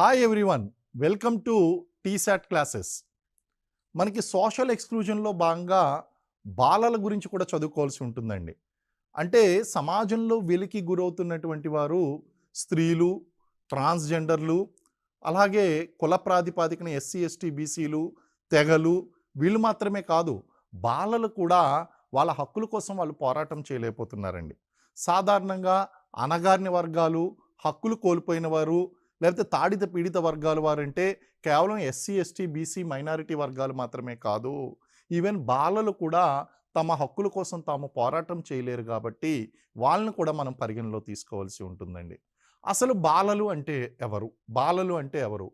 Hi everyone, welcome to T-SAT classes. మనకి social ఎక్స్క్లూజన్లో భాగంగా బాలల గురించి కూడా చదువుకోవాల్సి ఉంటుందండి. అంటే సమాజంలో వెలికి గురవుతున్నటువంటి వారు స్త్రీలు, ట్రాన్స్జెండర్లు, అలాగే కుల ప్రాతిపాదికన ఎస్సీ ఎస్టీ బీసీలు, తెగలు, వీళ్ళు మాత్రమే కాదు, బాలలు కూడా వాళ్ళ హక్కుల కోసం వాళ్ళు పోరాటం చేయలేకపోతున్నారండి. సాధారణంగా అణగారిన వర్గాలు, హక్కులు కోల్పోయిన వారు, లేకపోతే తాడిత పీడిత వర్గాల వారంటే కేవలం ఎస్సీ ఎస్టీ బీసీ మైనారిటీ వర్గాలు మాత్రమే కాదు, ఈవెన్ బాలలు కూడా తమ హక్కుల కోసం తాము పోరాటం చేయలేరు. కాబట్టి వాళ్ళని కూడా మనం పరిగణలో తీసుకోవాల్సి ఉంటుందండి. అసలు బాలలు అంటే ఎవరు? బాలలు అంటే ఎవరు?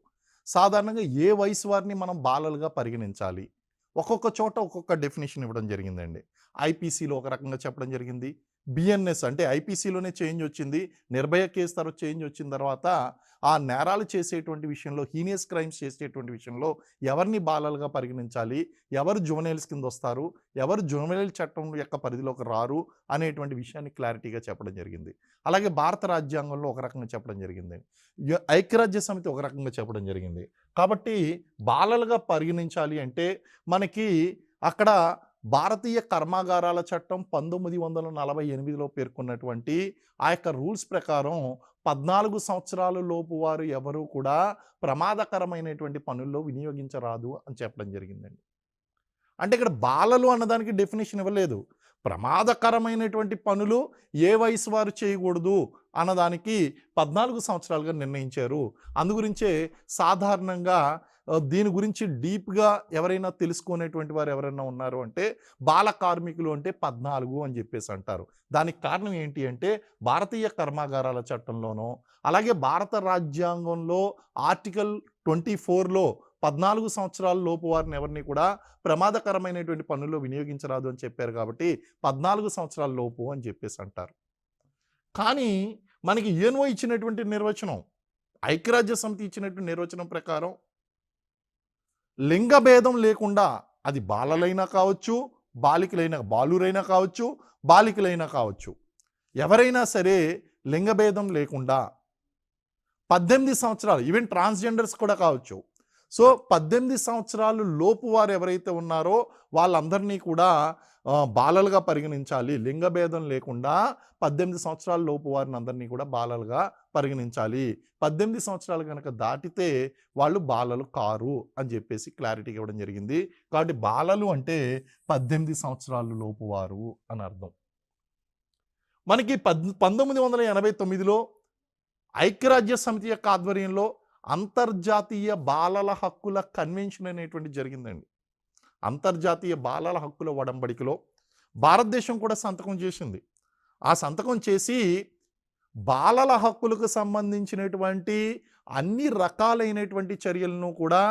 సాధారణంగా ఏ వయసు వారిని మనం బాలలుగా పరిగణించాలి? ఒక్కొక్క చోట ఒక్కొక్క డెఫినేషన్ ఇవ్వడం జరిగిందండి. ఐపీసీలో ఒక రకంగా చెప్పడం జరిగింది. బిఎన్ఎస్ అంటే ఐపీసీలోనే చేంజ్ వచ్చింది. నిర్భయ కేసు తర్వాత చేంజ్ వచ్చిన తర్వాత ఆ నేరాలు చేసేటువంటి విషయంలో, హీనియస్ క్రైమ్స్ చేసేటువంటి విషయంలో ఎవరిని బాలలుగా పరిగణించాలి, ఎవరు జువెనైల్స్ కింద వస్తారు, ఎవరు జువెనైల్ చట్టం యొక్క పరిధిలోకి రారు అనేటువంటి విషయాన్ని క్లారిటీగా చెప్పడం జరిగింది. అలాగే భారత రాజ్యాంగంలో ఒక రకంగా చెప్పడం జరిగింది, ఐక్యరాజ్య సమితి ఒక రకంగా చెప్పడం జరిగింది. కాబట్టి బాలలుగా పరిగణించాలి అంటే మనకి అక్కడ భారతీయ కర్మాగారాల చట్టం 1948లో పేర్కొన్నటువంటి ఆ యొక్క రూల్స్ ప్రకారం 14 సంవత్సరాల లోపు వారు ఎవరు కూడా ప్రమాదకరమైనటువంటి పనుల్లో వినియోగించరాదు అని చెప్పడం జరిగిందండి. అంటే ఇక్కడ బాలలు అన్నదానికి డెఫినేషన్ ఇవ్వలేదు. ప్రమాదకరమైనటువంటి పనులు ఏ వయసు వారు చేయకూడదు అన్నదానికి 14 సంవత్సరాలుగా నిర్ణయించారు. అందుగురించే సాధారణంగా దీని గురించి డీప్గా ఎవరైనా తెలుసుకునేటువంటి వారు ఎవరైనా ఉన్నారు అంటే బాల కార్మికులు అంటే 14 అని చెప్పేసి అంటారు. దానికి కారణం ఏంటి అంటే భారతీయ కర్మాగారాల చట్టంలోనో, అలాగే భారత రాజ్యాంగంలో ఆర్టికల్ 24లో 14 సంవత్సరాల లోపు వారిని ఎవరిని కూడా ప్రమాదకరమైనటువంటి పనుల్లో వినియోగించరాదు అని చెప్పారు. కాబట్టి 14 సంవత్సరాల లోపు అని చెప్పేసి అంటారు. కానీ మనకి యూఎన్ఓ ఇచ్చినటువంటి నిర్వచనం, ఐక్యరాజ్య సమితి ఇచ్చినటువంటి నిర్వచనం ప్రకారం లింగభేదం లేకుండా, అది బాలలైనా కావచ్చు, బాలురైనా కావచ్చు, బాలికలైనా కావచ్చు, ఎవరైనా సరే లింగభేదం లేకుండా 18 సంవత్సరాలు, ఈవెన్ ట్రాన్స్జెండర్స్ కూడా కావచ్చు, సో 18 సంవత్సరాలు లోపు వారు ఎవరైతే ఉన్నారో వాళ్ళందరినీ కూడా బాలలుగా పరిగణించాలి. లింగభేదం లేకుండా 18 సంవత్సరాల లోపు వారిని అందరినీ కూడా బాలలుగా పరిగణించాలి. 18 సంవత్సరాలు కనుక దాటితే వాళ్ళు బాలలు కారు అని చెప్పేసి క్లారిటీగా ఇవ్వడం జరిగింది. కాబట్టి బాలలు అంటే 18 సంవత్సరాల లోపు వారు అని అర్థం. మనకి 1989లో ఐక్యరాజ్య సమితి యొక్క ఆధ్వర్యంలో అంతర్జాతీయ బాలల హక్కుల కన్వెన్షన్ అనేటువంటి జరిగిందండి. అంతర్జాతీయ బాలల హక్కుల ఒడంబడికలో భారతదేశం కూడా సంతకం చేసింది. ఆ సంతకం చేసి బాలల హక్కులకు సంబంధించినటువంటి అన్ని రకాలైనటువంటి చర్యలను కూడా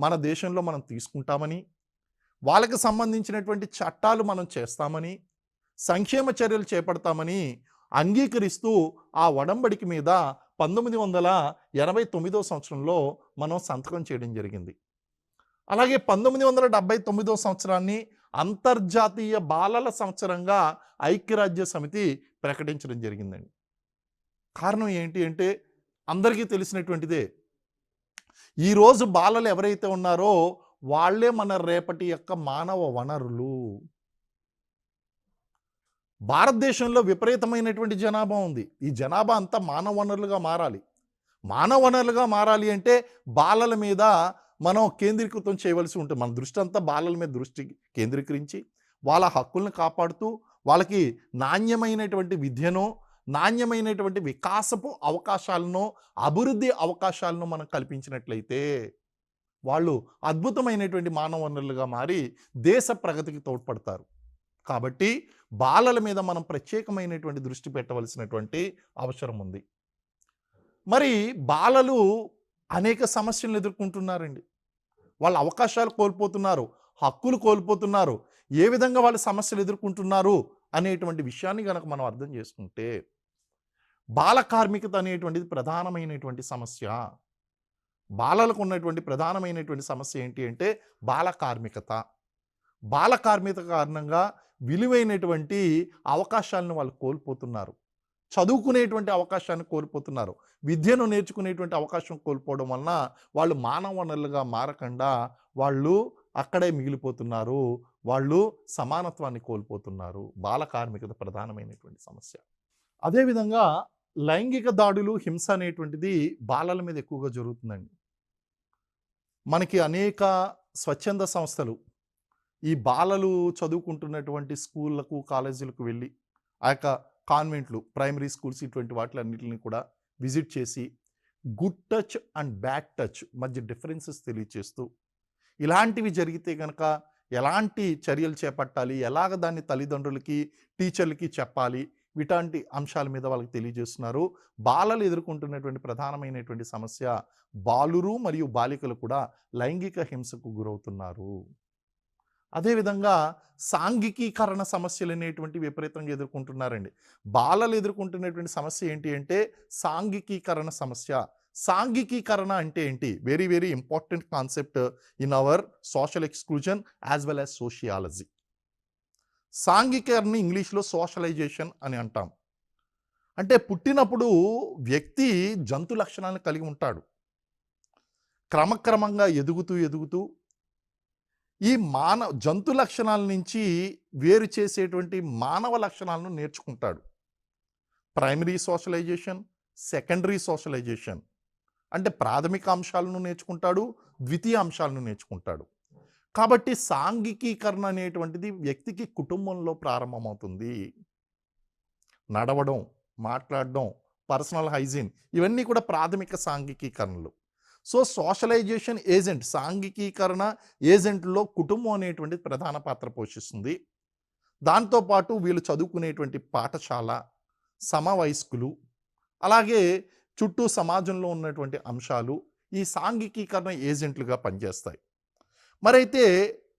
మన దేశంలో మనం తీసుకుంటామని, వాళ్ళకి సంబంధించినటువంటి చట్టాలు మనం చేస్తామని, సంక్షేమ చర్యలు చేపడతామని అంగీకరిస్తూ ఆ ఒడంబడిక మీద 1989 సంవత్సరంలో మనం సంతకం చేయడం జరిగింది. అలాగే 1979 సంవత్సరాన్ని అంతర్జాతీయ బాలల సంవత్సరంగా ఐక్యరాజ్య సమితి ప్రకటించడం జరిగిందండి. కారణం ఏంటి అంటే అందరికీ తెలిసినటువంటిదే, ఈరోజు బాలలు ఎవరైతే ఉన్నారో వాళ్ళే మన రేపటి యొక్క మానవ వనరులు. భారతదేశంలో విపరీతమైనటువంటి జనాభా ఉంది. ఈ జనాభా అంతా మానవ వనరులుగా మారాలి. మానవ వనరులుగా మారాలి అంటే బాలల మీద మనం కేంద్రీకృతం చేయవలసి ఉంటుంది. మన దృష్టి అంతా బాలల మీద దృష్టి కేంద్రీకరించి వాళ్ళ హక్కులను కాపాడుతూ వాళ్ళకి నాణ్యమైనటువంటి విద్యను, నాణ్యమైనటువంటి వికాసపు అవకాశాలను, అభివృద్ధి అవకాశాలను మనం కల్పించినట్లయితే వాళ్ళు అద్భుతమైనటువంటి మానవ వనరులుగా మారి దేశ ప్రగతికి తోడ్పడతారు. కాబట్టి బాలల మీద మనం ప్రత్యేకమైనటువంటి దృష్టి పెట్టవలసినటువంటి అవసరం ఉంది. మరి బాలలు అనేక సమస్యలను ఎదుర్కొంటున్నారండి. వాళ్ళ అవకాశాలు కోల్పోతున్నారు, హక్కులు కోల్పోతున్నారు. ఏ విధంగా వాళ్ళ సమస్యలు ఎదుర్కొంటున్నారు అనేటువంటి విషయాన్ని కనుక మనం అర్థం చేసుకుంటే, బాల కార్మికత అనేటువంటిది ప్రధానమైనటువంటి సమస్య. బాలలకు ఉన్నటువంటి ప్రధానమైనటువంటి సమస్య ఏంటి అంటే బాల కార్మికత. బాల కార్మికత కారణంగా విలువైనటువంటి అవకాశాలను వాళ్ళు కోల్పోతున్నారు. చదువుకునేటువంటి అవకాశాన్ని కోల్పోతున్నారు. విద్యను నేర్చుకునేటువంటి అవకాశం కోల్పోవడం వలన వాళ్ళు మానవ వనరులుగా మారకుండా వాళ్ళు అక్కడే మిగిలిపోతున్నారు. వాళ్ళు సమానత్వాన్ని కోల్పోతున్నారు. బాల కార్మికత ప్రధానమైనటువంటి సమస్య. అదేవిధంగా లైంగిక దాడులు, హింస అనేటువంటిది బాలల మీద ఎక్కువగా జరుగుతుందండి. మనకి అనేక స్వచ్ఛంద సంస్థలు ఈ బాలలు చదువుకుంటున్నటువంటి స్కూళ్ళకు, కాలేజీలకు వెళ్ళి ఆ యొక్క కాన్వెంట్లు, ప్రైమరీ స్కూల్స్ ఇటువంటి వాటిలన్నిటిని కూడా విజిట్ చేసి good touch and bad touch మధ్య డిఫరెన్సెస్ తెలియచేస్తూ ఇలాంటివి జరిగితే గనక ఎలాంటి చర్యలు చేపట్టాలి, ఎలాగ దాన్ని తల్లిదండ్రులకి, టీచర్లకి చెప్పాలి, ఇలాంటి అంశాల మీద వాళ్ళకి తెలియజేస్తున్నారు. బాలలు ఎదుర్కొంటున్నటువంటి ప్రధానమైనటువంటి సమస్య బాలురు మరియు బాలికలు కూడా లైంగిక హింసకు గురవుతున్నారు. అదేవిధంగా సాంఘికీకరణ సమస్యలు అనేటువంటి విపరీతంగా ఎదుర్కొంటున్నారండి. బాలలు ఎదుర్కొంటున్నటువంటి సమస్య ఏంటి అంటే సాంఘికీకరణ సమస్య. సాంఘికీకరణ అంటే ఏంటి? Very very important concept in our social exclusion as well as sociology. సాంఘికీకరణ ఇంగ్లీష్లో సోషలైజేషన్ అని అంటాం. అంటే పుట్టినప్పుడు వ్యక్తి జంతు లక్షణాలను కలిగి ఉంటాడు. క్రమక్రమంగా ఎదుగుతూ ఎదుగుతూ ఈ జంతు లక్షణాల నుంచి వేరు చేసేటువంటి మానవ లక్షణాలను నేర్చుకుంటాడు. ప్రైమరీ సోషలైజేషన్, సెకండరీ సోషలైజేషన్ అంటే ప్రాథమిక అంశాలను నేర్చుకుంటాడు, ద్వితీయ అంశాలను నేర్చుకుంటాడు. కాబట్టి సాంఘికీకరణ అనేటువంటిది వ్యక్తికి కుటుంబంలో ప్రారంభమవుతుంది. నడవడం, మాట్లాడడం, పర్సనల్ హైజీన్ ఇవన్నీ కూడా ప్రాథమిక సాంఘికీకరణలు. సో సోషలైజేషన్ ఏజెంట్, సాంఘికీకరణ ఏజెంట్లో కుటుంబం అనేటువంటిది ప్రధాన పాత్ర పోషిస్తుంది. దాంతోపాటు వీళ్ళు చదువుకునేటువంటి పాఠశాల, సమవయస్కులు, అలాగే చుట్టూ సమాజంలో ఉన్నటువంటి అంశాలు ఈ సాంఘికీకరణ ఏజెంట్లుగా పనిచేస్తాయి. మరైతే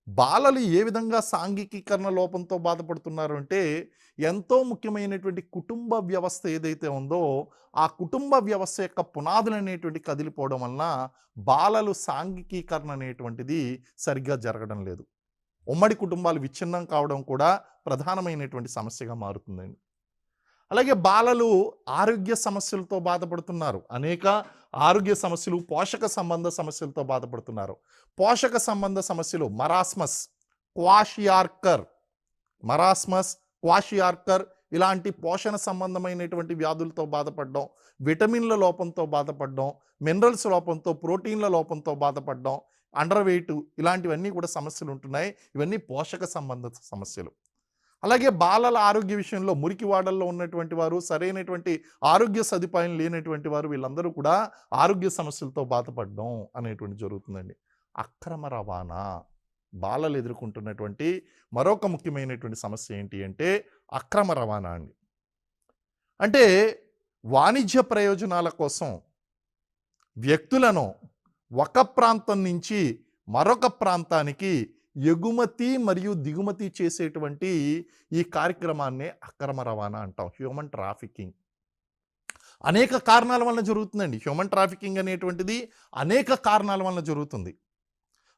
బాలలు ఏ విధంగా సాంఘికీకరణ లోపంతో బాధపడుతున్నారు అంటే ఎంతో ముఖ్యమైనటువంటి కుటుంబ వ్యవస్థ ఏదైతే ఉందో ఆ కుటుంబ వ్యవస్థ యొక్క పునాదులు అనేటువంటి కదిలిపోవడం వలన బాలలు సాంఘికీకరణ అనేటువంటిది సరిగ్గా జరగడం లేదు. ఉమ్మడి కుటుంబాలు విచ్ఛిన్నం కావడం కూడా ప్రధానమైనటువంటి సమస్యగా మారుతుందండి. అలాగే బాలలు ఆరోగ్య సమస్యలతో బాధపడుతున్నారు. అనేక ఆరోగ్య సమస్యలు, పోషక సంబంధ సమస్యలతో బాధపడుతున్నారు. పోషక సంబంధ సమస్యలు క్వాషియార్కర్ ఇలాంటి పోషణ సంబంధమైనటువంటి వ్యాధులతో బాధపడడం, విటమిన్ల లోపంతో బాధపడడం, మినరల్స్ లోపంతో, ప్రోటీన్ల లోపంతో బాధపడడం, అండర్ వెయిట్ ఇలాంటివన్నీ కూడా సమస్యలు ఉంటున్నాయి. ఇవన్నీ పోషక సంబంధ సమస్యలు. అలాగే బాలల ఆరోగ్య విషయంలో మురికివాడల్లో ఉన్నటువంటి వారు, సరైనటువంటి ఆరోగ్య సదుపాయం లేనటువంటి వారు వీళ్ళందరూ కూడా ఆరోగ్య సమస్యలతో బాధపడడం అనేటువంటి జరుగుతుందండి. అక్రమ రవాణా బాలలు ఎదుర్కొంటున్నటువంటి మరొక ముఖ్యమైనటువంటి సమస్య ఏంటి అంటే అక్రమ రవాణా అండి. అంటే వాణిజ్య ప్రయోజనాల కోసం వ్యక్తులను ఒక ప్రాంతం నుంచి మరొక ప్రాంతానికి ఎగుమతి మరియు దిగుమతి చేసేటువంటి ఈ కార్యక్రమాన్నే అక్రమ రవాణా అంటాం, హ్యూమన్ ట్రాఫికింగ్. అనేక కారణాల వలన జరుగుతుందండి. హ్యూమన్ ట్రాఫికింగ్ అనేటువంటిది అనేక కారణాల వలన జరుగుతుంది.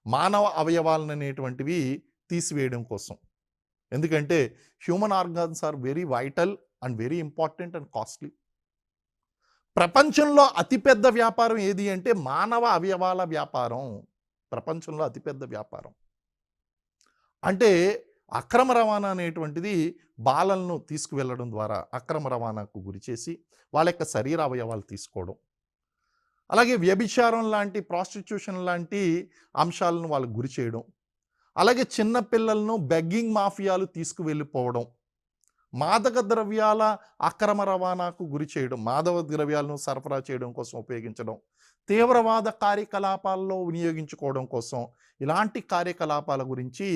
మానవ అవయవాలను అనేటువంటివి తీసివేయడం కోసం. ఎందుకంటే human organs are very vital and very important and costly. ప్రపంచంలో అతిపెద్ద వ్యాపారం ఏది అంటే మానవ అవయవాల వ్యాపారం. ప్రపంచంలో అతిపెద్ద వ్యాపారం. అంటే అక్రమ రవాణా అనేటువంటిది బాలలను తీసుకువెళ్ళడం ద్వారా అక్రమ రవాణాకు గురి చేసి వాళ్ళ యొక్క శరీర అవయవాలు తీసుకోవడం, అలాగే వ్యభిచారం లాంటి, ప్రాస్టిట్యూషన్ లాంటి అంశాలను వాళ్ళకు గురి చేయడం, అలాగే చిన్న పిల్లలను బెగ్గింగ్ మాఫియాలు తీసుకువెళ్ళిపోవడం, మాదక ద్రవ్యాల అక్రమ రవాణాకు గురి చేయడం, మాదక ద్రవ్యాలను సరఫరా చేయడం కోసం ఉపయోగించడం, తీవ్రవాద కార్యకలాపాల్లో వినియోగించుకోవడం కోసం ఇలాంటి కార్యకలాపాల గురించి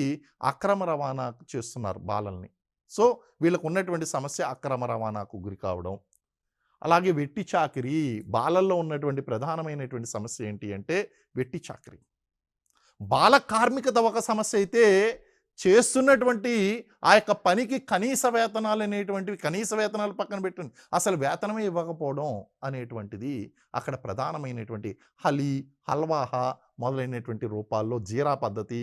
అక్రమ రవాణా చేస్తున్నారు బాలల్ని. సో వీళ్ళకు ఉన్నటువంటి సమస్య అక్రమ రవాణాకు గురి కావడం. అలాగే వెట్టి చాకిరీ, బాలల్లో ఉన్నటువంటి ప్రధానమైనటువంటి సమస్య ఏంటి అంటే వెట్టి చాకిరీ. బాల కార్మికత ఒక సమస్య అయితే చేస్తున్నటువంటి ఆ యొక్క పనికి కనీస వేతనాలు అనేటువంటివి, కనీస వేతనాలు పక్కన పెట్టండి, అసలు వేతనమే ఇవ్వకపోవడం అనేటువంటిది అక్కడ ప్రధానమైనటువంటి హల్వాహా మొదలైనటువంటి రూపాల్లో, జీరా పద్ధతి,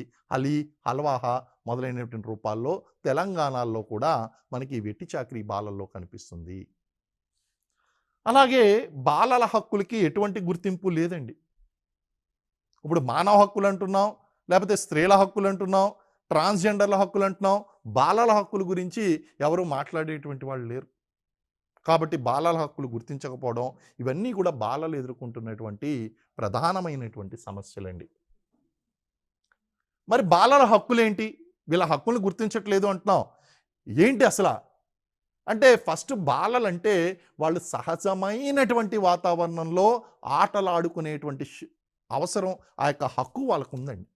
హల్వాహా మొదలైనటువంటి రూపాల్లో తెలంగాణలో కూడా మనకి వెట్టి చాకిరీ బాలల్లో కనిపిస్తుంది. అలాగే బాలల హక్కులకి ఎటువంటి గుర్తింపు లేదండి. ఇప్పుడు మానవ హక్కులు అంటున్నాం, లేకపోతే స్త్రీల హక్కులు అంటున్నాం, ట్రాన్స్‌జెండర్‌ల హక్కులు అంటున్నాం. బాలల హక్కుల గురించి ఎవరు మాట్లాడేటువంటి వాళ్ళు లేరు. కాబట్టి బాలల హక్కులు గుర్తించకపోవడం, ఇవన్నీ కూడా బాలలు ఎదుర్కొంటున్నటువంటి ప్రధానమైనటువంటి సమస్యలండి. మరి బాలల హక్కులేంటి? వీళ్ళ హక్కుల్ని గుర్తించట్లేదు అంటున్నాం. ఏంటి అసల? అంటే ఫస్ట్ బాలలంటే వాళ్ళు సహజమైనటువంటి వాతావరణంలో ఆటలాడుకునేటువంటి అవసరం, ఆ యొక్క హక్కు వాళ్ళకుందండి.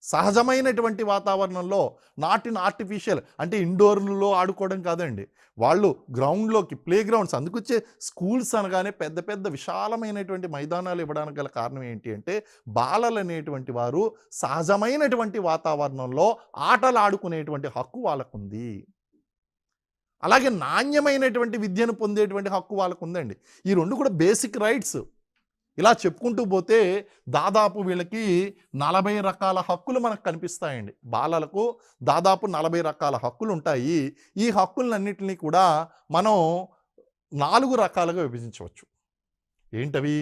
సహజమైనటువంటి వాతావరణంలో నాట్ ఇన్ ఆర్టిఫిషియల్ అంటే ఇండోర్‌లో ఆడుకోవడం కాదండి. వాళ్ళు గ్రౌండ్‌లోకి ప్లే గ్రౌండ్స్ అందుకొచ్చే స్కూల్స్ అనగానే పెద్ద పెద్ద విశాలమైనటువంటి మైదానాలు ఇవ్వడానికి గల కారణం ఏంటి అంటే బాలలనేటువంటి వారు సహజమైనటువంటి వాతావరణంలో ఆటలాడుకునేటువంటి హక్కు వాళ్ళకుంది. అలాగే నాణ్యమైనటువంటి విద్యను పొందేటువంటి హక్కు వాళ్ళకుందండి. ఈ 2 కూడా బేసిక్ రైట్స్. ఇలా చెప్పుకుంటూ పోతే దాదాపు వీళ్ళకి 40 రకాల హక్కులు మనకు కనిపిస్తాయండి. బాలలకు దాదాపు 40 రకాల హక్కులుంటాయి. ఈ హక్కులన్నిటిని కూడా మనం 4 రకాలుగా విభజించవచ్చు. ఏంటవి?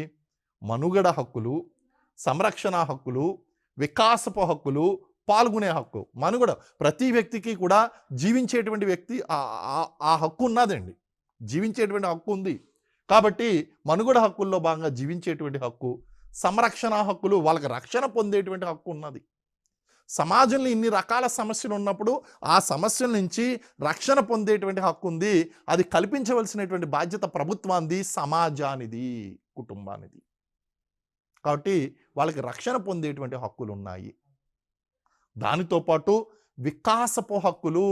మనుగడ హక్కులు, సంరక్షణ హక్కులు, వికాసపు హక్కులు, పాల్గొనే హక్కు. మనుగడ ప్రతి వ్యక్తికి కూడా జీవించేటువంటి వ్యక్తి ఆ హక్కు ఉన్నదండి. జీవించేటువంటి హక్కు ఉంది. కాబట్టి మనుగడ హక్కుల్లో భాగంగా జీవించేటువంటి హక్కు, సంరక్షణ హక్కులు వాళ్ళకి రక్షణ పొందేటువంటి హక్కు ఉన్నది. సమాజంలో ఇన్ని రకాల సమస్యలు ఉన్నప్పుడు ఆ సమస్యల నుంచి రక్షణ పొందేటువంటి హక్కు ఉంది. అది కల్పించవలసినటువంటి బాధ్యత ప్రభుత్వానిది, సమాజానిది, కుటుంబానిది. కాబట్టి వాళ్ళకి రక్షణ పొందేటువంటి హక్కులు ఉన్నాయి. దానితో పాటు వికాసపు హక్కులు,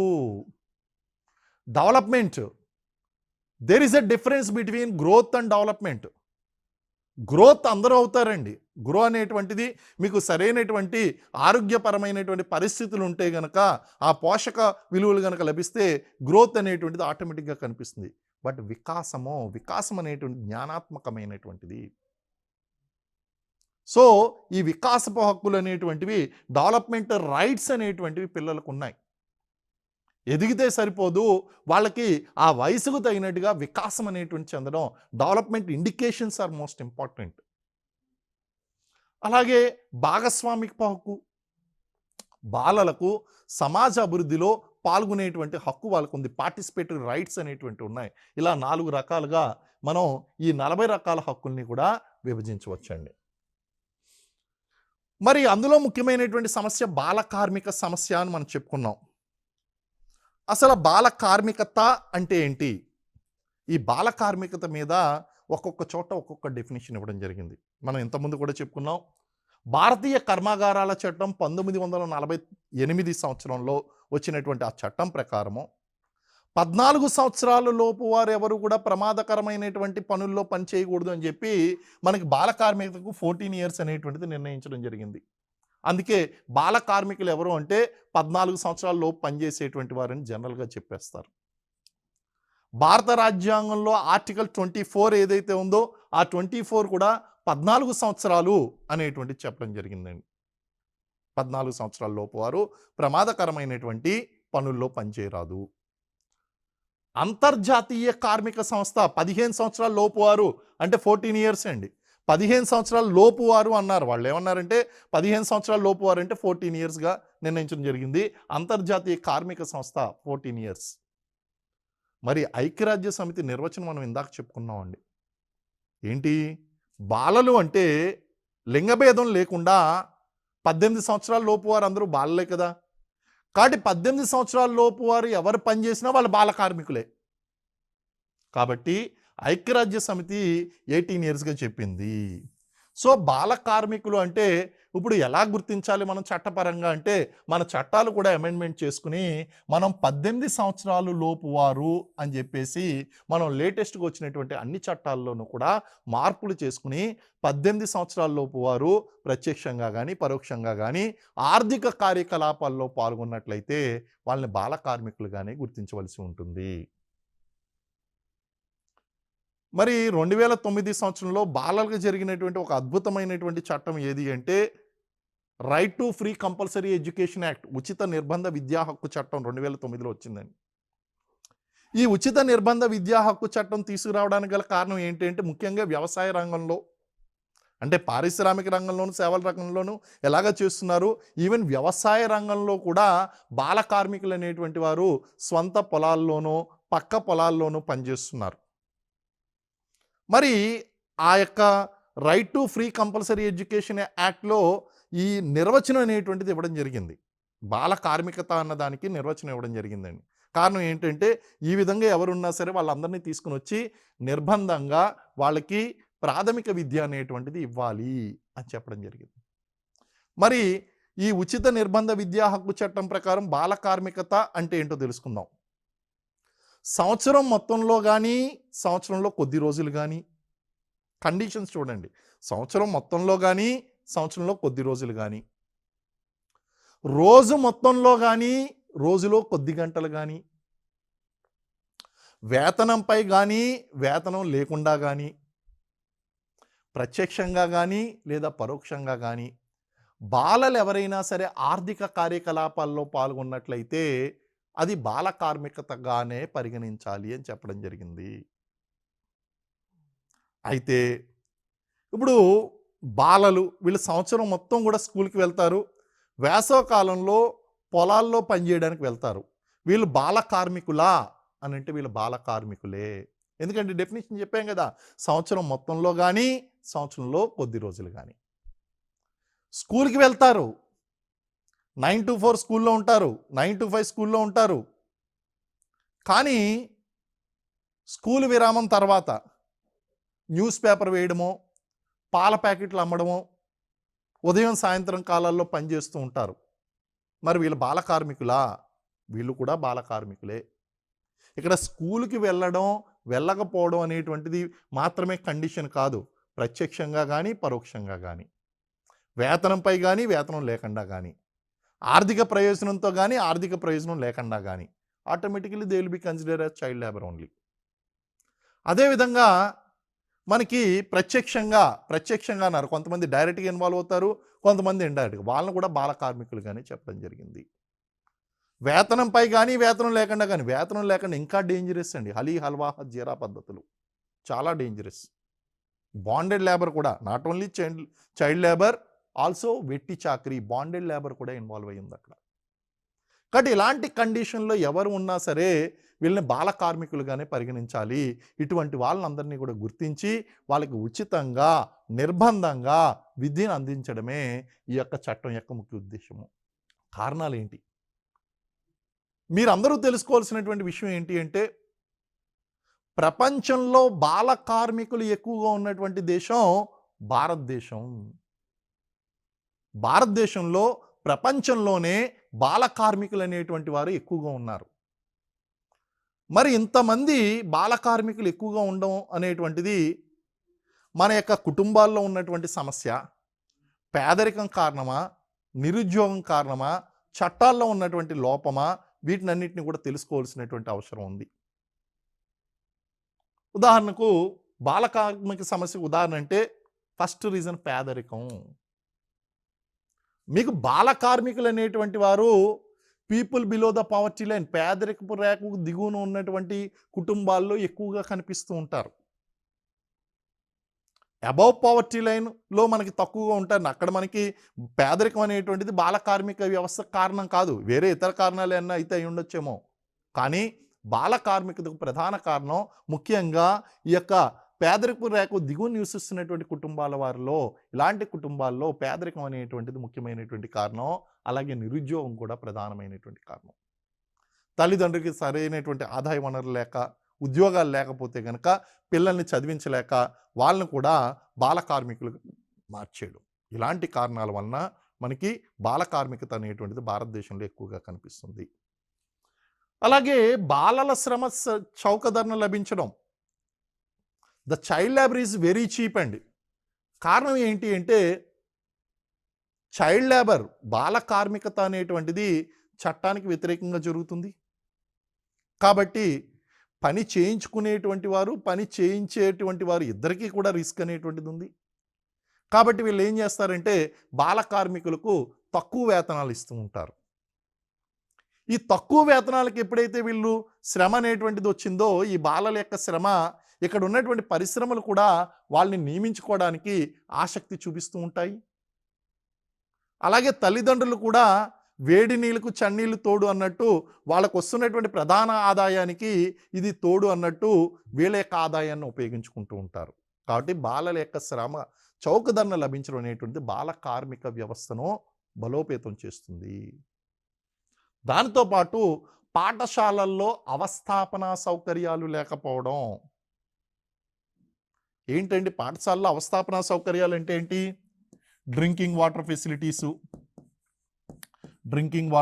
development. There is a difference between growth and development. Growth అందరూ అవుతారండి. గ్రో అనేటువంటిది మీకు సరైనటువంటి ఆరోగ్యపరమైనటువంటి పరిస్థితులు ఉంటే గనక, ఆ పోషక విలువలు గనక లభిస్తే గ్రోత్ అనేటువంటిది ఆటోమేటిక్గా కనిపిస్తుంది. బట్ వికాసం అనేటువంటి జ్ఞానాత్మకమైనటువంటిది. సో ఈ వికాసపు హక్కులు అనేటువంటివి, డెవలప్మెంట్ రైట్స్ అనేటువంటివి పిల్లలకు ఉన్నాయి. ఎదిగితే సరిపోదు, వాళ్ళకి ఆ వయసుకు తగినట్టుగా వికాసం అనేటువంటి చెందడం. Development indications are most important. అలాగే భాగస్వామిక హక్కు. బాలలకు సమాజ అభివృద్ధిలో పాల్గొనేటువంటి హక్కు వాళ్ళకు ఉంది. పార్టిసిపేటరీ రైట్స్ అనేటువంటివి ఉన్నాయి. ఇలా 4 రకాలుగా మనం ఈ 40 రకాల హక్కుల్ని కూడా విభజించవచ్చండి. మరి అందులో ముఖ్యమైనటువంటి సమస్య బాల కార్మిక సమస్య అని మనం చెప్పుకున్నాం. అసలు బాల కార్మికత అంటే ఏంటి? ఈ బాల కార్మికత మీద ఒక్కొక్క చోట ఒక్కొక్క డెఫినిషన్ ఇవ్వడం జరిగింది. మనం ఇంతకుముందు కూడా చెప్పుకున్నాం. భారతీయ కర్మాగారాల చట్టం 1948 సంవత్సరంలో వచ్చినటువంటి ఆ చట్టం ప్రకారము 14 సంవత్సరాల లోపు వారు ఎవరు కూడా ప్రమాదకరమైనటువంటి పనుల్లో పని చేయకూడదు అని చెప్పి మనకి బాల కార్మికతకు 14 ఇయర్స్ అనేటువంటిది నిర్ణయించడం జరిగింది. అందుకే బాల కార్మికులు ఎవరు అంటే 14 సంవత్సరాల లోపు పనిచేసేటువంటి వారని జనరల్గా చెప్పేస్తారు. భారత రాజ్యాంగంలో ఆర్టికల్ 24 ఏదైతే ఉందో ఆ 24 కూడా 14 సంవత్సరాలు అనేటువంటిది చెప్పడం జరిగిందండి. 14 సంవత్సరాల లోపు వారు ప్రమాదకరమైనటువంటి పనుల్లో పనిచేయరాదు. అంతర్జాతీయ కార్మిక సంస్థ 15 సంవత్సరాల లోపు వారు అంటే 14 ఇయర్స్ అండి. 15 సంవత్సరాల లోపు వారు అన్నారు. వాళ్ళు ఏమన్నారంటే 15 సంవత్సరాల లోపు వారు అంటే 14 ఇయర్స్గా నిర్ణయించడం జరిగింది. అంతర్జాతీయ కార్మిక సంస్థ 14 ఇయర్స్. మరి ఐక్యరాజ్య సమితి నిర్వచనం మనం ఇందాక చెప్పుకున్నామండి. ఏంటి? బాలలు అంటే లింగభేదం లేకుండా 18 సంవత్సరాల లోపు వారు అందరూ బాలలే కదా. కాబట్టి 18 సంవత్సరాల లోపు వారు ఎవరు పనిచేసినా వాళ్ళు బాల కార్మికులే. కాబట్టి ఐక్యరాజ్య సమితి 18 ఇయర్స్గా చెప్పింది. సో బాల కార్మికులు అంటే ఇప్పుడు ఎలా గుర్తించాలి మనం చట్టపరంగా అంటే మన చట్టాలు కూడా అమెండ్మెంట్ చేసుకుని మనం 18 సంవత్సరాలు లోపు వారు అని చెప్పేసి మనం లేటెస్ట్గా వచ్చినటువంటి అన్ని చట్టాల్లోనూ కూడా మార్పులు చేసుకుని 18 సంవత్సరాల లోపు వారు ప్రత్యక్షంగా కానీ పరోక్షంగా కానీ ఆర్థిక కార్యకలాపాల్లో పాల్గొన్నట్లయితే వాళ్ళని బాల కార్మికులుగానే గుర్తించవలసి ఉంటుంది. మరి 2009 సంవత్సరంలో బాలలకు జరిగినటువంటి ఒక అద్భుతమైనటువంటి చట్టం ఏది అంటే right to free compulsory education act, ఉచిత నిర్బంధ విద్యా హక్కు చట్టం 2009లో వచ్చిందండి. ఈ ఉచిత నిర్బంధ విద్యా హక్కు చట్టం తీసుకురావడానికి గల కారణం ఏంటంటే ముఖ్యంగా వ్యవసాయ రంగంలో, అంటే పారిశ్రామిక రంగంలోను, సేవల రంగంలోను ఎలాగ చేస్తున్నారు, ఈవెన్ వ్యవసాయ రంగంలో కూడా బాల కార్మికులు అనేటువంటి వారు స్వంత పొలాల్లోనూ పక్క పొలాల్లోనూ పనిచేస్తున్నారు. మరి ఆ యొక్క right to free compulsory education యాక్ట్లో ఈ నిర్వచనం అనేటువంటిది ఇవ్వడం జరిగింది. బాల కార్మికత అన్నదానికి నిర్వచనం ఇవ్వడం జరిగిందండి. కారణం ఏంటంటే ఈ విధంగా ఎవరున్నా సరే వాళ్ళందరినీ తీసుకుని వచ్చి నిర్బంధంగా వాళ్ళకి ప్రాథమిక విద్య అనేటువంటిది ఇవ్వాలి అని చెప్పడం జరిగింది. మరి ఈ ఉచిత నిర్బంధ విద్యా హక్కు చట్టం ప్రకారం బాల కార్మికత అంటే ఏంటో తెలుసుకుందాం. సంవత్సరం మొత్తంలో కానీ, సంవత్సరంలో కొద్ది రోజులు కానీ, కండిషన్స్ చూడండి. సంవత్సరం మొత్తంలో కానీ, సంవత్సరంలో కొద్ది రోజులు కానీ, రోజు మొత్తంలో కానీ, రోజులో కొద్ది గంటలు కానీ, వేతనంపై కానీ, వేతనం లేకుండా కానీ, ప్రత్యక్షంగా కానీ లేదా పరోక్షంగా కానీ బాలలు ఎవరైనా సరే ఆర్థిక కార్యకలాపాల్లో పాల్గొన్నట్లయితే అది బాల కార్మికతగానే పరిగణించాలి అని చెప్పడం జరిగింది. అయితే ఇప్పుడు బాలలు వీళ్ళు సంవత్సరం మొత్తం కూడా స్కూల్కి వెళ్తారు, వేసవ కాలంలో పొలాల్లో పనిచేయడానికి వెళ్తారు. వీళ్ళు బాల కార్మికులా అని అంటే వీళ్ళు బాల కార్మికులే. ఎందుకంటే డెఫినేషన్ చెప్పాం కదా, సంవత్సరం మొత్తంలో కానీ, సంవత్సరంలో కొద్ది రోజులు కానీ. స్కూల్కి వెళ్తారు, 9 to 4 స్కూల్లో ఉంటారు, 9 to 5 స్కూల్లో ఉంటారు. కానీ స్కూల్ విరామం తర్వాత న్యూస్ పేపర్ వేయడమో, పాల ప్యాకెట్లు అమ్మడమో, ఉదయం సాయంత్రం కాలాల్లో పనిచేస్తూ ఉంటారు. మరి వీళ్ళు బాల కార్మికులా? వీళ్ళు కూడా బాల కార్మికులే. ఇక్కడ స్కూల్కి వెళ్ళడం, వెళ్ళకపోవడం అనేటువంటిది మాత్రమే కండిషన్ కాదు. ప్రత్యక్షంగా కానీ, పరోక్షంగా కానీ, వేతనంపై కానీ, వేతనం లేకుండా కానీ, ఆర్థిక ప్రయోజనంతో కానీ, ఆర్థిక ప్రయోజనం లేకుండా కానీ, automatically they will be consider as child labour only. అదేవిధంగా మనకి ప్రత్యక్షంగా అన్నారు, కొంతమంది డైరెక్ట్గా ఇన్వాల్వ్ అవుతారు, కొంతమంది ఇండైరెక్ట్గా, వాళ్ళని కూడా బాల కార్మికులుగానే చెప్పడం జరిగింది. వేతనంపై కానీ, వేతనం లేకుండా కానీ, వేతనం లేకుండా ఇంకా డేంజరస్ అండి. హలీ హల్వా జీరా పద్ధతులు చాలా డేంజరస్. బాండెడ్ లేబర్ కూడా, not only child labour, also వెట్టి చాకరీ, బాండెడ్ లేబర్ కూడా ఇన్వాల్వ్ అయ్యింది అక్కడ. కాబట్టి ఇలాంటి కండిషన్లో ఎవరు ఉన్నా సరే వీళ్ళని బాల కార్మికులుగానే పరిగణించాలి. ఇటువంటి వాళ్ళందరినీ కూడా గుర్తించి వాళ్ళకి ఉచితంగా, నిర్బంధంగా విద్యను అందించడమే ఈ యొక్క చట్టం యొక్క ముఖ్య ఉద్దేశము. కారణాలు ఏంటి? మీరందరూ తెలుసుకోవాల్సినటువంటి విషయం ఏంటి అంటే, ప్రపంచంలో బాల కార్మికులు ఎక్కువగా ఉన్నటువంటి దేశం భారతదేశం. భారతదేశంలో ప్రపంచంలోనే బాల కార్మికులు అనేటువంటి వారు ఎక్కువగా ఉన్నారు. మరి ఇంతమంది బాల కార్మికులు ఎక్కువగా ఉండడం అనేటువంటిది మన యొక్క కుటుంబాల్లో ఉన్నటువంటి సమస్య, పేదరికం కారణమా, నిరుద్యోగం కారణమా, చట్టాల్లో ఉన్నటువంటి లోపమా, వీటినన్నిటిని కూడా తెలుసుకోవాల్సినటువంటి అవసరం ఉంది. ఉదాహరణకు బాల కార్మిక సమస్య ఉదాహరణ అంటే ఫస్ట్ రీజన్ పేదరికం. మీకు బాల కార్మికులు అనేటువంటి వారు people below the poverty line, పేదరికపు రేఖకు దిగువన ఉన్నటువంటి కుటుంబాల్లో ఎక్కువగా కనిపిస్తూ ఉంటారు. అబవ్ పవర్టీ లైన్లో మనకి తక్కువగా ఉంటారు. అక్కడ మనకి పేదరికం అనేటువంటిది బాల కార్మిక వ్యవస్థ కారణం కాదు, వేరే ఇతర కారణాలు ఏమన్నా అయితే అయి ఉండొచ్చేమో. కానీ బాల కార్మికతకు ప్రధాన కారణం ముఖ్యంగా ఈ యొక్క పేదరికపు రేఖ దిగువ నివసిస్తున్నటువంటి కుటుంబాల వారిలో, ఇలాంటి కుటుంబాల్లో పేదరికం అనేటువంటిది ముఖ్యమైనటువంటి కారణం. అలాగే నిరుద్యోగం కూడా ప్రధానమైనటువంటి కారణం. తల్లిదండ్రులకి సరైనటువంటి ఆదాయ వనరులు లేక, ఉద్యోగాలు లేకపోతే కనుక పిల్లల్ని చదివించలేక వాళ్ళని కూడా బాల కార్మికులు మార్చేయడం. ఇలాంటి కారణాల వలన మనకి బాల కార్మికత అనేటువంటిది భారతదేశంలో ఎక్కువగా కనిపిస్తుంది. అలాగే బాలల శ్రమ చౌక ధరన లభించడం, the child labour is very cheap అండి. కారణం ఏంటి అంటే, చైల్డ్ లేబర్, బాల కార్మికత అనేటువంటిది చట్టానికి వ్యతిరేకంగా జరుగుతుంది. కాబట్టి పని చేయించుకునేటువంటి వారు, పని చేయించేటువంటి వారు ఇద్దరికీ కూడా రిస్క్ అనేటువంటిది ఉంది. కాబట్టి వీళ్ళు ఏం చేస్తారంటే బాల కార్మికులకు తక్కువ వేతనాలు ఇస్తూ ఉంటారు. ఈ తక్కువ వేతనాలకు ఎప్పుడైతే వీళ్ళు శ్రమ అనేటువంటిది వచ్చిందో, ఈ బాలల యొక్క శ్రమ ఇక్కడ ఉన్నటువంటి పరిశ్రమలు కూడా వాళ్ళని నియమించుకోవడానికి ఆసక్తి చూపిస్తూ ఉంటాయి. అలాగే తల్లిదండ్రులు కూడా వేడి నీళ్ళకు చన్నీళ్ళు తోడు అన్నట్టు వాళ్ళకు వస్తున్నటువంటి ప్రధాన ఆదాయానికి ఇది తోడు అన్నట్టు వీళ్ళ యొక్క ఆదాయాన్ని ఉపయోగించుకుంటూ ఉంటారు. కాబట్టి బాలల యొక్క శ్రమ చౌకధరణ లభించడం అనేటువంటిది బాల కార్మిక వ్యవస్థను బలోపేతం చేస్తుంది. దానితో పాటు పాఠశాలల్లో అవస్థాపన సౌకర్యాలు లేకపోవడం. ఏంటండి పాఠశాలలో అవస్థాపన సౌకర్యాలు అంటే ఏంటి? డ్రింకింగ్ వాటర్ ఫెసిలిటీసు, డ్రింకింగ్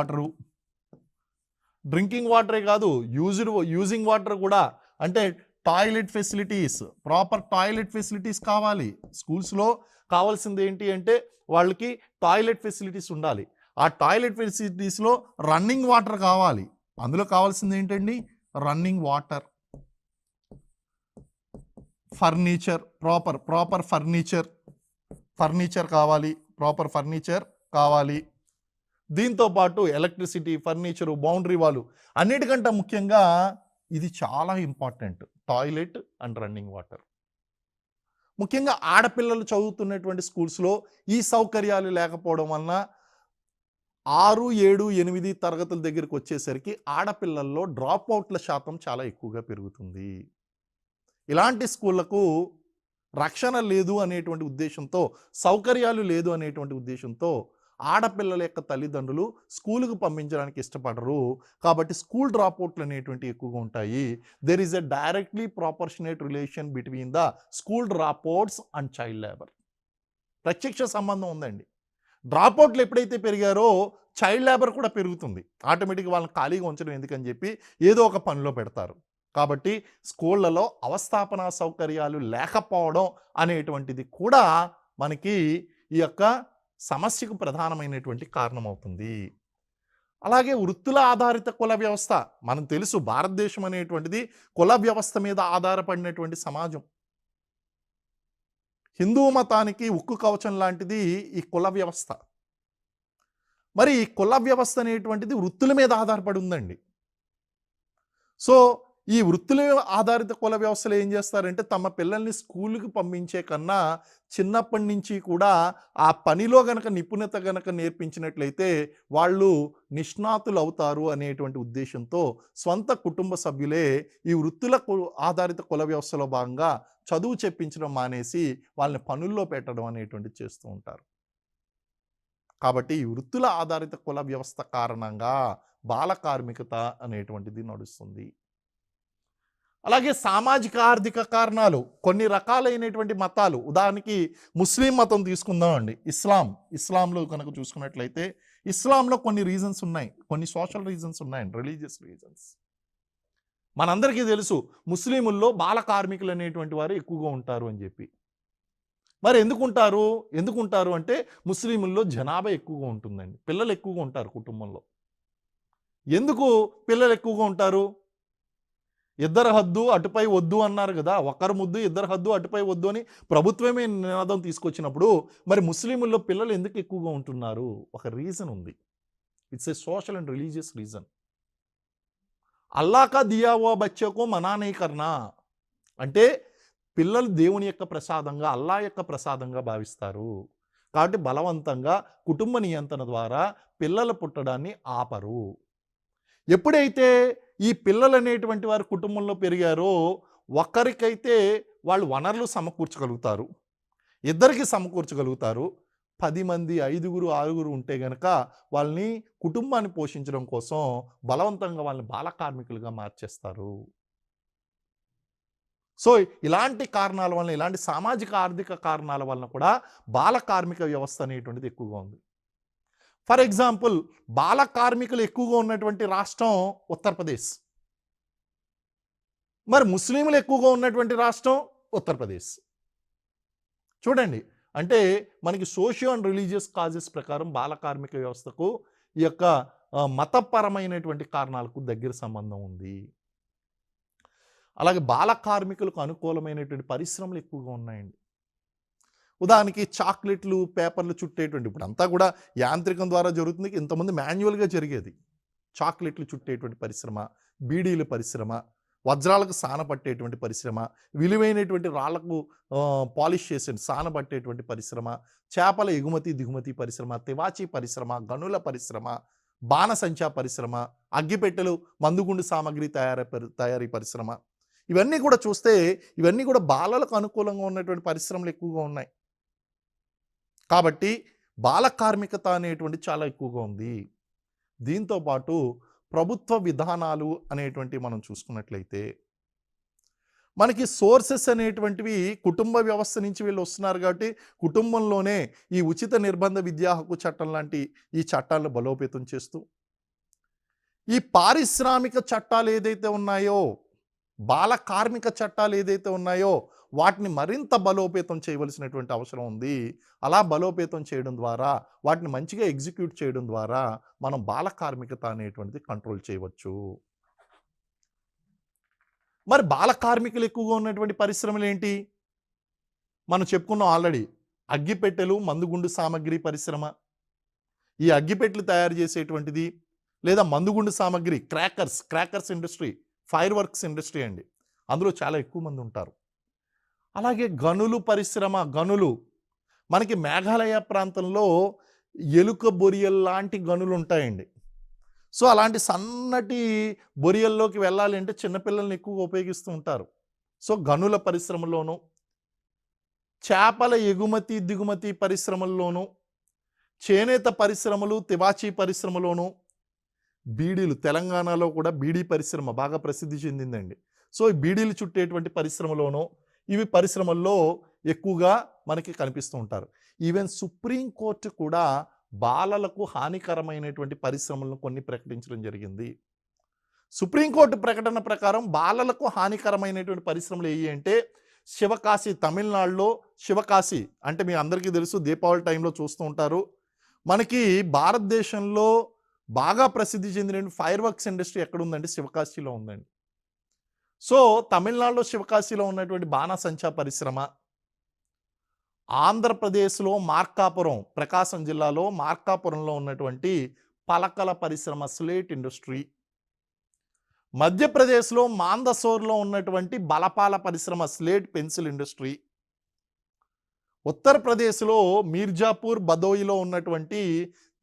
వాటరే కాదు, యూజింగ్ వాటర్ కూడా, అంటే toilet facilities, proper toilet facilities కావాలి. స్కూల్స్లో కావాల్సింది ఏంటి అంటే వాళ్ళకి టాయిలెట్ ఫెసిలిటీస్ ఉండాలి. ఆ టాయిలెట్ ఫెసిలిటీస్లో రన్నింగ్ వాటర్ కావాలి. అందులో కావాల్సింది ఏంటండి? Running water, furniture, proper furniture కావాలి, ప్రాపర్ ఫర్నిచర్ కావాలి. దీంతో పాటు ఎలక్ట్రిసిటీ, ఫర్నిచరు, బౌండరీ వాళ్ళు, అన్నిటికంటే ముఖ్యంగా ఇది చాలా important, toilet and running water. ముఖ్యంగా ఆడపిల్లలు చదువుతున్నటువంటి స్కూల్స్లో ఈ సౌకర్యాలు లేకపోవడం వలన 6, 7, 8 తరగతుల దగ్గరికి వచ్చేసరికి ఆడపిల్లల్లో డ్రాప్ అవుట్ల శాతం చాలా ఎక్కువగా పెరుగుతుంది. ఇలాంటి స్కూళ్లకు రక్షణ లేదు అనేటువంటి ఉద్దేశంతో, సౌకర్యాలు లేదు అనేటువంటి ఉద్దేశంతో ఆడపిల్లల యొక్క తల్లిదండ్రులు స్కూలుకు పంపించడానికి ఇష్టపడరు. కాబట్టి స్కూల్ డ్రాప్ అవుట్లు అనేటువంటి ఎక్కువగా ఉంటాయి. There is a directly proportionate relation between the school drop outs and child labour. ప్రత్యక్ష సంబంధం ఉందండి. డ్రాప్ అవుట్లు ఎప్పుడైతే పెరిగారో చైల్డ్ లేబర్ కూడా పెరుగుతుంది. ఆటోమేటిక్గా వాళ్ళని ఖాళీగా ఉంచడం ఎందుకని చెప్పి ఏదో ఒక పనిలో పెడతారు. కాబట్టి స్కూళ్ళలో అవస్థాపన సౌకర్యాలు లేకపోవడం అనేటువంటిది కూడా మనకి ఈ యొక్క సమస్యకు ప్రధానమైనటువంటి కారణమవుతుంది. అలాగే వృత్తుల ఆధారిత కుల వ్యవస్థ. మనం తెలుసు భారతదేశం అనేటువంటిది కుల వ్యవస్థ మీద ఆధారపడినటువంటి సమాజం. హిందూ మతానికి ఉక్కు కవచం లాంటిది ఈ కుల వ్యవస్థ. మరి ఈ కుల వ్యవస్థ అనేటువంటిది వృత్తుల మీద ఆధారపడి ఉందండి. సో ఈ వృత్తుల ఆధారిత కుల వ్యవస్థలు ఏం చేస్తారంటే తమ పిల్లల్ని స్కూలుకి పంపించే కన్నా చిన్నప్పటి నుంచి కూడా ఆ పనిలో గనక నిపుణత గనక నేర్పించినట్లయితే వాళ్ళు నిష్ణాతులు అవుతారు అనేటువంటి ఉద్దేశంతో స్వంత కుటుంబ సభ్యులే ఈ వృత్తుల ఆధారిత కుల వ్యవస్థలో భాగంగా చదువు చెప్పించడం మానేసి వాళ్ళని పనుల్లో పెట్టడం అనేటువంటిది చేస్తూ ఉంటారు. కాబట్టి ఈ వృత్తుల ఆధారిత కుల వ్యవస్థ కారణంగా బాల కార్మికత అనేటువంటిది నడుస్తుంది. అలాగే సామాజిక ఆర్థిక కారణాలు, కొన్ని రకాలైనటువంటి మతాలు, ఉదాహరణకి ముస్లిం మతం తీసుకుందామండి. ఇస్లాంలో కనుక చూసుకున్నట్లయితే ఇస్లాంలో కొన్ని రీజన్స్ ఉన్నాయి, కొన్ని సోషల్ రీజన్స్ ఉన్నాయండి, రిలీజియస్ రీజన్స్. మనందరికీ తెలుసు ముస్లిముల్లో బాల కార్మికులు అనేటువంటి వారు ఎక్కువగా ఉంటారు అని చెప్పి. మరి ఎందుకుంటారు అంటే ముస్లిముల్లో జనాభా ఎక్కువగా ఉంటుందండి, పిల్లలు ఎక్కువగా ఉంటారు కుటుంబంలో. ఎందుకు పిల్లలు ఎక్కువగా ఉంటారు? ఇద్దరు హద్దు అటుపై వద్దు అన్నారు కదా, ఒకరు ముద్దు ఇద్దరు హద్దు అటుపై వద్దు అని ప్రభుత్వమే నినాదం తీసుకొచ్చినప్పుడు మరి ముస్లిముల్లో పిల్లలు ఎందుకు ఎక్కువగా ఉంటున్నారు? ఒక రీజన్ ఉంది. It's a social and religious reason. అల్లాకా దియావో బచ్చకు మనానే కర్నా అంటే పిల్లలు దేవుని యొక్క ప్రసాదంగా, అల్లా యొక్క ప్రసాదంగా భావిస్తారు. కాబట్టి బలవంతంగా కుటుంబ నియంత్రణ ద్వారా పిల్లల పుట్టడాన్ని ఆపరు. ఎప్పుడైతే ఈ పిల్లలు అనేటువంటి వారు కుటుంబంలో పెరిగారో ఒకరికైతే వాళ్ళు వనరులు సమకూర్చగలుగుతారు, ఇద్దరికి సమకూర్చగలుగుతారు. 10 మంది 5, 6 ఉంటే గనక వాళ్ళని కుటుంబాన్ని పోషించడం కోసం బలవంతంగా వాళ్ళని బాల కార్మికులుగా మార్చేస్తారు. సో ఇలాంటి కారణాల వలన, ఇలాంటి సామాజిక ఆర్థిక కారణాల వలన కూడా బాల కార్మిక వ్యవస్థ అనేటువంటిది ఎక్కువగా ఉంది. ఫర్ ఎగ్జాంపుల్ బాల కార్మికులు ఎక్కువగా ఉన్నటువంటి రాష్ట్రం ఉత్తరప్రదేశ్. మరి ముస్లింలు ఎక్కువగా ఉన్నటువంటి రాష్ట్రం ఉత్తరప్రదేశ్. చూడండి, అంటే మనకి సోషియో అండ్ రిలీజియస్ కాజెస్ ప్రకారం బాల కార్మిక వ్యవస్థకు ఈ యొక్క మతపరమైనటువంటి కారణాలకు దగ్గర సంబంధం ఉంది. అలాగే బాల కార్మికులకు అనుకూలమైనటువంటి పరిశ్రమలు ఎక్కువగా ఉన్నాయండి. ఉదాహరణకి చాక్లెట్లు, పేపర్లు చుట్టేటువంటి, ఇప్పుడు అంతా కూడా యాంత్రికం ద్వారా జరుగుతుంది. ఇంతకుముందు మాన్యువల్గా జరిగేది. చాక్లెట్లు చుట్టేటువంటి పరిశ్రమ, బీడీల పరిశ్రమ, వజ్రాలకు సానపట్టేటువంటి పరిశ్రమ, విలువైనటువంటి రాళ్లకు పాలిష్ చేసే సానపట్టేటువంటి పరిశ్రమ, చేపల ఎగుమతి దిగుమతి పరిశ్రమ, తివాచీ పరిశ్రమ, గనుల పరిశ్రమ, బాణసంచా పరిశ్రమ, అగ్గిపెట్టెలు, మందుగుండు సామాగ్రి తయారీ పరిశ్రమ. ఇవన్నీ కూడా చూస్తే ఇవన్నీ కూడా బాలలకు అనుకూలంగా ఉన్నటువంటి పరిశ్రమలు ఎక్కువగా ఉన్నాయి. కాబట్టి బాల కార్మికత అనేటువంటి చాలా ఎక్కువగా ఉంది. దీంతో పాటు ప్రభుత్వ విధానాలు అనేటువంటివి మనం చూసుకున్నట్లయితే మనకి సోర్సెస్ అనేటువంటివి కుటుంబ వ్యవస్థ నుంచి వీళ్ళు వస్తున్నారు కాబట్టి కుటుంబంలోనే ఈ ఉచిత నిర్బంధ విద్యా హక్కు చట్టం లాంటి ఈ చట్టాలను బలోపేతం చేస్తూ ఈ పారిశ్రామిక చట్టాలు ఏదైతే ఉన్నాయో, బాల కార్మిక చట్టాలు ఏదైతే ఉన్నాయో వాటిని మరింత బలోపేతం చేయవలసినటువంటి అవసరం ఉంది. అలా బలోపేతం చేయడం ద్వారా వాటిని మంచిగా ఎగ్జిక్యూట్ చేయడం ద్వారా మనం బాల కార్మికత అనేటువంటిది కంట్రోల్ చేయవచ్చు. మరి బాల కార్మికులు ఎక్కువగా ఉన్నటువంటి పరిశ్రమలు ఏంటి? మనం చెప్పుకున్నాం ఆల్రెడీ. అగ్గిపెట్టెలు, మందుగుండు సామాగ్రి పరిశ్రమ. ఈ అగ్గిపెట్టెలు తయారు చేసేటువంటిది లేదా మందుగుండు సామాగ్రి, crackers industry, fire works industry అండి. అందులో చాలా ఎక్కువ మంది ఉంటారు. అలాగే గనులు పరిశ్రమ. గనులు మనకి మేఘాలయ ప్రాంతంలో ఎలుక బొరియల్ లాంటి గనులు ఉంటాయండి. సో అలాంటి సన్నటి బొరియల్లోకి వెళ్ళాలి అంటే చిన్నపిల్లల్ని ఎక్కువగా ఉపయోగిస్తూ ఉంటారు. సో గనుల పరిశ్రమలోను, చేపల ఎగుమతి దిగుమతి పరిశ్రమల్లోనూ, చేనేత పరిశ్రమలు, తివాచీ పరిశ్రమలోను, బీడీలు, తెలంగాణలో కూడా బీడీ పరిశ్రమ బాగా ప్రసిద్ధి చెందిందండి. సో ఈ బీడీలు చుట్టేటువంటి పరిశ్రమలోనూ ఇవి పరిశ్రమల్లో ఎక్కువగా మనకి కనిపిస్తూ ఉంటారు. ఈవెన్ సుప్రీంకోర్టు కూడా బాలలకు హానికరమైనటువంటి పరిశ్రమలను కొన్ని ప్రకటించడం జరిగింది. సుప్రీంకోర్టు ప్రకటన ప్రకారం బాలలకు హానికరమైనటువంటి పరిశ్రమలు ఏవి అంటే శివకాశి, తమిళనాడులో శివకాశి అంటే మీ అందరికీ తెలుసు, దీపావళి టైంలో చూస్తూ ఉంటారు. మనకి భారతదేశంలో బాగా ప్రసిద్ధి చెందిన ఫైర్ వర్క్స్ ఇండస్ట్రీ ఎక్కడ ఉందంటే శివకాశిలో ఉందండి. సో తమిళనాడులో శివకాశిలో ఉన్నటువంటి బాణసంచా పరిశ్రమ, ఆంధ్రప్రదేశ్లో మార్కాపురం, ప్రకాశం జిల్లాలో మార్కాపురంలో ఉన్నటువంటి పలకల పరిశ్రమ, స్లేట్ ఇండస్ట్రీ, మధ్యప్రదేశ్లో మాందసోర్లో ఉన్నటువంటి బలపాల పరిశ్రమ, స్లేట్ పెన్సిల్ ఇండస్ట్రీ, ఉత్తరప్రదేశ్లో మీర్జాపూర్ బదోయిలో ఉన్నటువంటి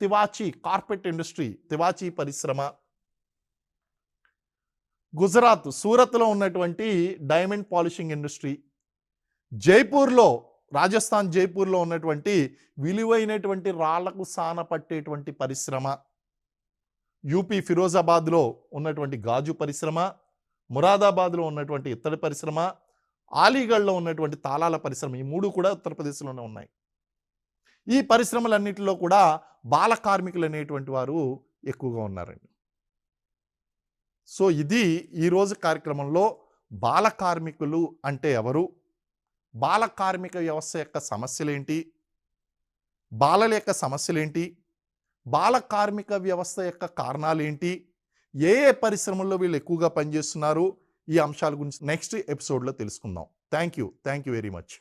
తివాచీ కార్పెట్ ఇండస్ట్రీ, తివాచీ పరిశ్రమ, గుజరాత్ సూరత్లో ఉన్నటువంటి డైమండ్ పాలిషింగ్ ఇండస్ట్రీ, జైపూర్లో, రాజస్థాన్ జైపూర్లో ఉన్నటువంటి విలువైనటువంటి రాళ్లకు సాన పట్టేటువంటి పరిశ్రమ, యూపీ ఫిరోజాబాద్లో ఉన్నటువంటి గాజు పరిశ్రమ, మురాదాబాద్లో ఉన్నటువంటి ఇత్తడి పరిశ్రమ, అలీగఢ్లో ఉన్నటువంటి తాళాల పరిశ్రమ, ఈ మూడు కూడా ఉత్తరప్రదేశ్లోనే ఉన్నాయి. ఈ పరిశ్రమలన్నింటిలో కూడా బాల కార్మికులు అనేటువంటి వారు ఎక్కువగా ఉన్నారండి. సో ఇది ఈరోజు కార్యక్రమంలో బాల కార్మికులు అంటే ఎవరు, బాల కార్మిక వ్యవస్థ యొక్క సమస్యలేంటి, బాలల యొక్క సమస్యలేంటి, బాల కార్మిక వ్యవస్థ యొక్క కారణాలేంటి, ఏ ఏ పరిశ్రమల్లో వీళ్ళు ఎక్కువగా పనిచేస్తున్నారు, ఈ అంశాల గురించి నెక్స్ట్ ఎపిసోడ్లో తెలుసుకుందాం. Thank you very much.